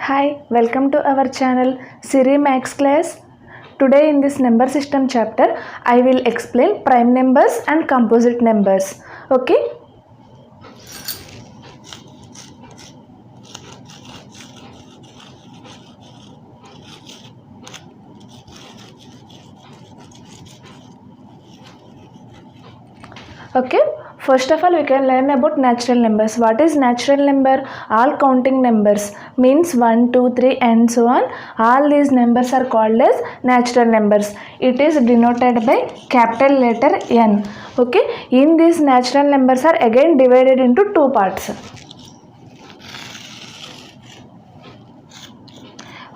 Hi, welcome to our channel Siri Max class. Today in this number system chapter, I will explain prime numbers and composite numbers. Okay. Okay. First of all, we can learn about natural numbers. What is natural number? All counting numbers means 1, 2, 3 and so on. All these numbers are called as natural numbers. It is denoted by capital letter N. Okay. In these natural numbers are again divided into two parts.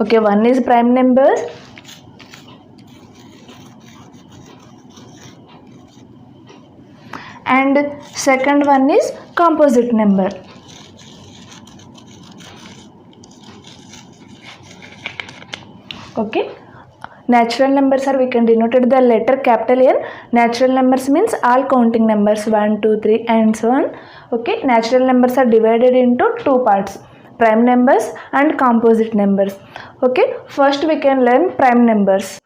Okay. One is prime numbers. And second one is composite number. Okay. Natural numbers are we can denoted the letter capital N. Natural numbers means all counting numbers 1, 2, 3 and so on. Okay. Natural numbers are divided into two parts, prime numbers and composite numbers. Okay. First we can learn prime numbers.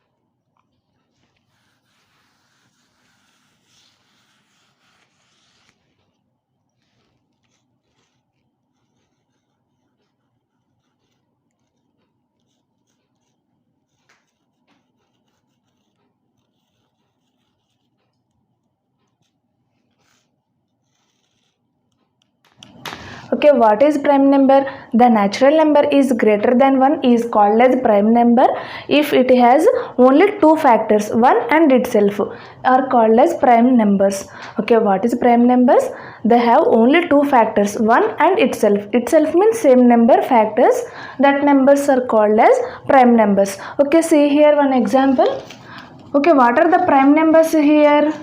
Okay, what is prime number? The natural number is greater than 1 is called as prime number if it has only two factors, 1 and itself are called as prime numbers. Okay, what is prime numbers? They have only two factors, 1 and itself. Itself means same number factors, that numbers are called as prime numbers. Okay, see here one example. Okay, what are the prime numbers here?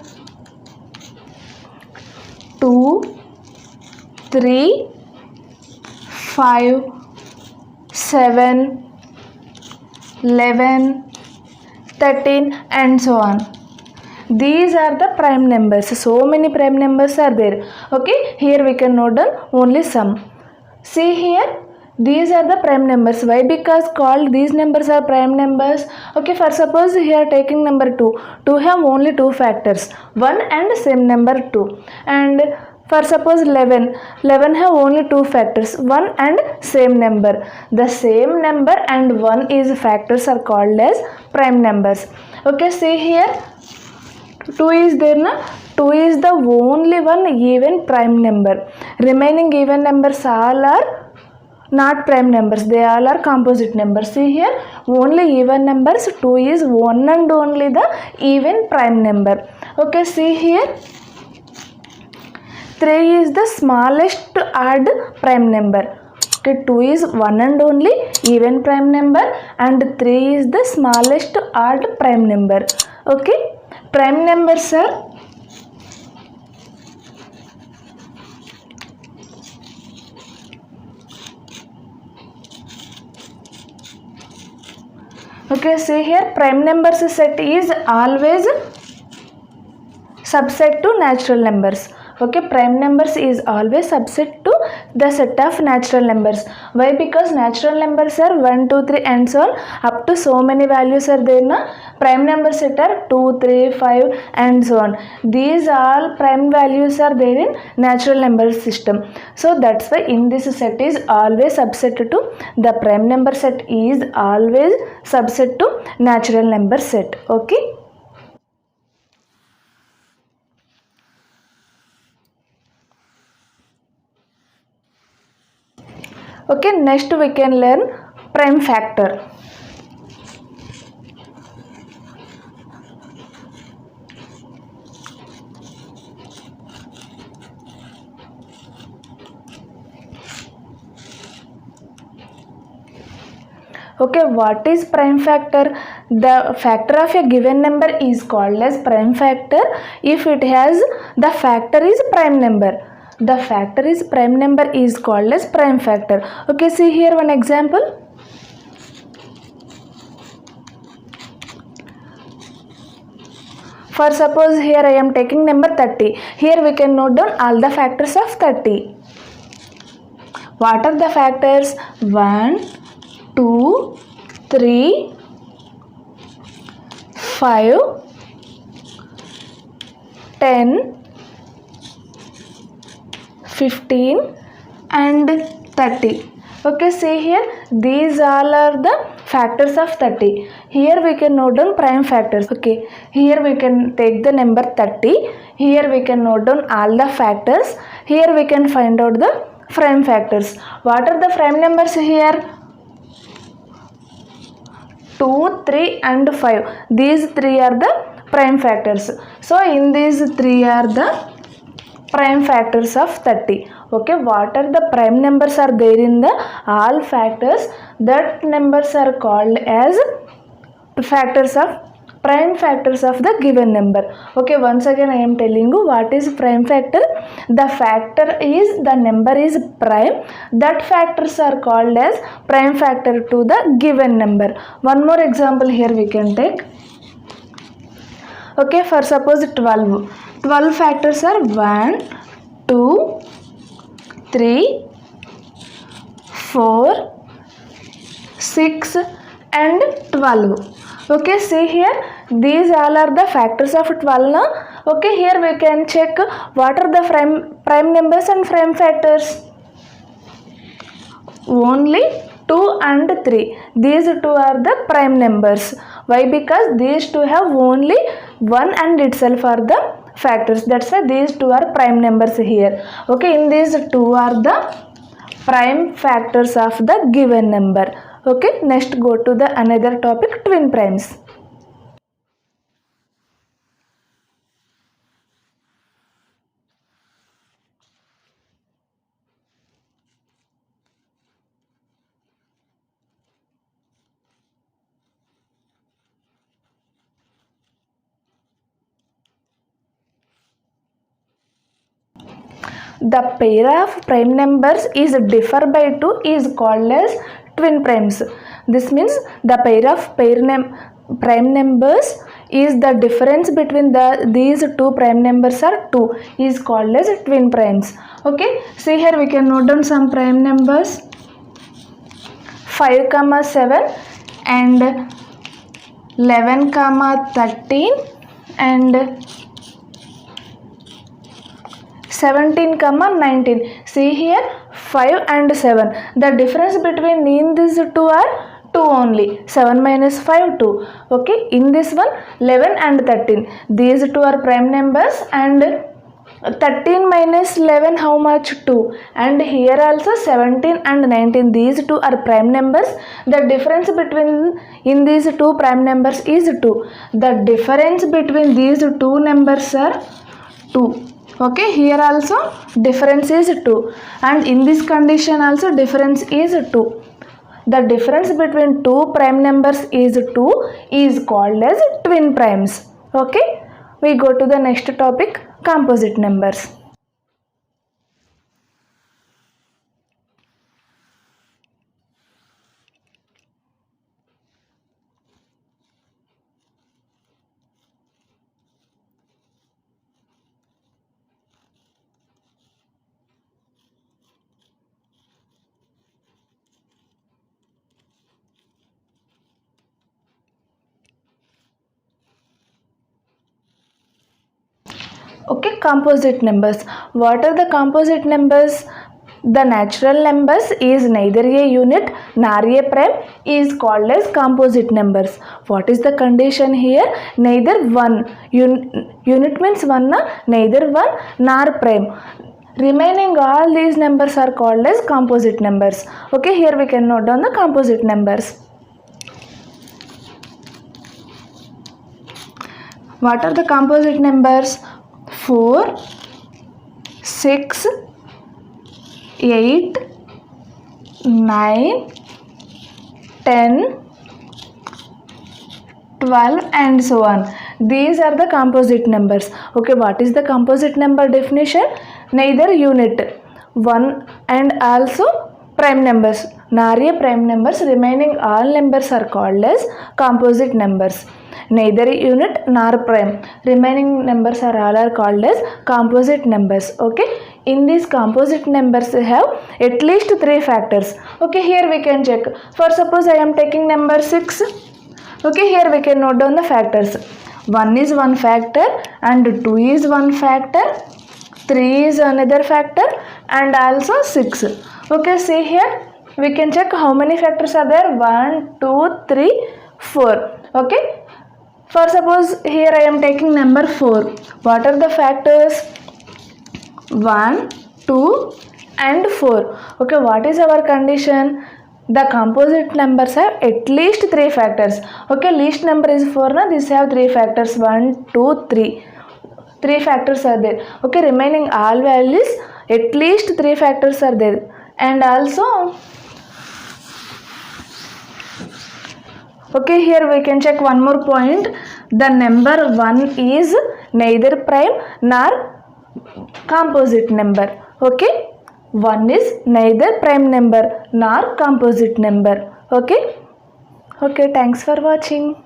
2, 3, 5, 7, 11, 13 and so on. These are the prime numbers. So many prime numbers are there. Okay, here we can note down only some. See here, these are the prime numbers. Why? Because called these numbers are prime numbers. Okay, for suppose here taking number 2. 2 have only two factors, 1 and same number 2. And for suppose 11 have only two factors, 1 and same number. The same number and 1 is factors are called as prime numbers. Okay, see here 2 is there na? 2 is the only one even prime number. Remaining even numbers all are not prime numbers, they all are composite numbers. See here only even numbers, 2 is one and only the even prime number. Okay, see here 3 is the smallest odd prime number. Okay, 2 is one and only even prime number and 3 is the smallest odd prime number. Okay, prime numbers are okay, see here prime numbers set is always subset to natural numbers. Okay, prime numbers is always subset to the set of natural numbers. Why? Because natural numbers are 1, 2, 3 and so on. Up to so many values are there na. Prime number set are 2, 3, 5 and so on. These all prime values are there in natural number system. So that's why in this set is always subset to the prime number set is always subset to natural number set. Okay. Okay, next we can learn prime factor. Okay, what is prime factor? The factor of a given number is called as prime factor if it has the factor is prime number. The factor is prime number is called as prime factor. Okay, see here one example. For suppose here I am taking number 30. Here we can note down all the factors of 30. What are the factors? 1, 2, 3, 5, 10, 15 and 30. Okay, see here, these all are the factors of 30. Here we can note down prime factors. Okay, here we can take the number 30. Here we can note down all the factors. Here we can find out the prime factors. What are the prime numbers here? 2, 3 and 5. These three are the prime factors. So in these three are the prime factors of 30. Okay, what are the prime numbers are there in the all factors? That numbers are called as factors of prime factors of the given number. Okay, once again I am telling you what is prime factor. The factor is, the number is prime, that factors are called as prime factor to the given number. One more example here we can take. Okay, for suppose 12. 12 factors are 1, 2, 3, 4, 6 and 12. Okay, see here, these all are the factors of 12 now. Okay, here we can check what are the prime numbers and prime factors. Only 2 and 3. These two are the prime numbers. Why? Because these two have only 1 and itself are the factors. That's why these two are prime numbers here. Okay, in these two are the prime factors of the given number. Okay, next go to the another topic, twin primes. The pair of prime numbers is differ by 2 is called as twin primes. This means the pair of prime numbers is the difference between these two prime numbers are 2 is called as twin primes. Okay, see here we can note down some prime numbers 5, 7 and 11, 13 and 17, 19. See here 5 and 7. The difference between in these two are 2 only. 7 minus 5, 2. Okay, in this one 11 and 13. These two are prime numbers and 13 minus 11 how much? 2. And here also 17 and 19. These two are prime numbers. The difference between in these two prime numbers is 2. The difference between these two numbers are 2. Okay, here also difference is 2 and in this condition also difference is 2. The difference between two prime numbers is 2 is called as twin primes. Okay, we go to the next topic, composite numbers. Okay, composite numbers. What are the composite numbers? The natural numbers is neither a unit nor a prime is called as composite numbers. What is the condition here? Neither one. Unit means one, neither one nor prime. Remaining all these numbers are called as composite numbers. Okay, here we can note down the composite numbers. What are the composite numbers? 4, 6, 8, 9, 10, 12 and so on. These are the composite numbers. Okay, what is the composite number definition? Neither unit, one and also prime numbers, nor a prime numbers. Remaining all numbers are called as composite numbers. Neither unit nor prime. Remaining numbers are all called as composite numbers. Okay, in these composite numbers have at least 3 factors. Okay, here we can check. For suppose I am taking number 6. Okay, here we can note down the factors. 1 is one factor and 2 is one factor, 3 is another factor and also 6. Okay, see here we can check how many factors are there. 1, 2, 3, 4. Okay, for suppose here I am taking number 4. What are the factors? 1, 2 and 4. Okay, what is our condition? The composite numbers have at least 3 factors. Okay, least number is 4. Now these have 3 factors. 1, 2, 3. 3 factors are there. Okay, remaining all values at least 3 factors are there. And also, okay, here we can check one more point. The number 1 is neither prime nor composite number. Okay, 1 is neither prime number nor composite number. Okay, thanks for watching.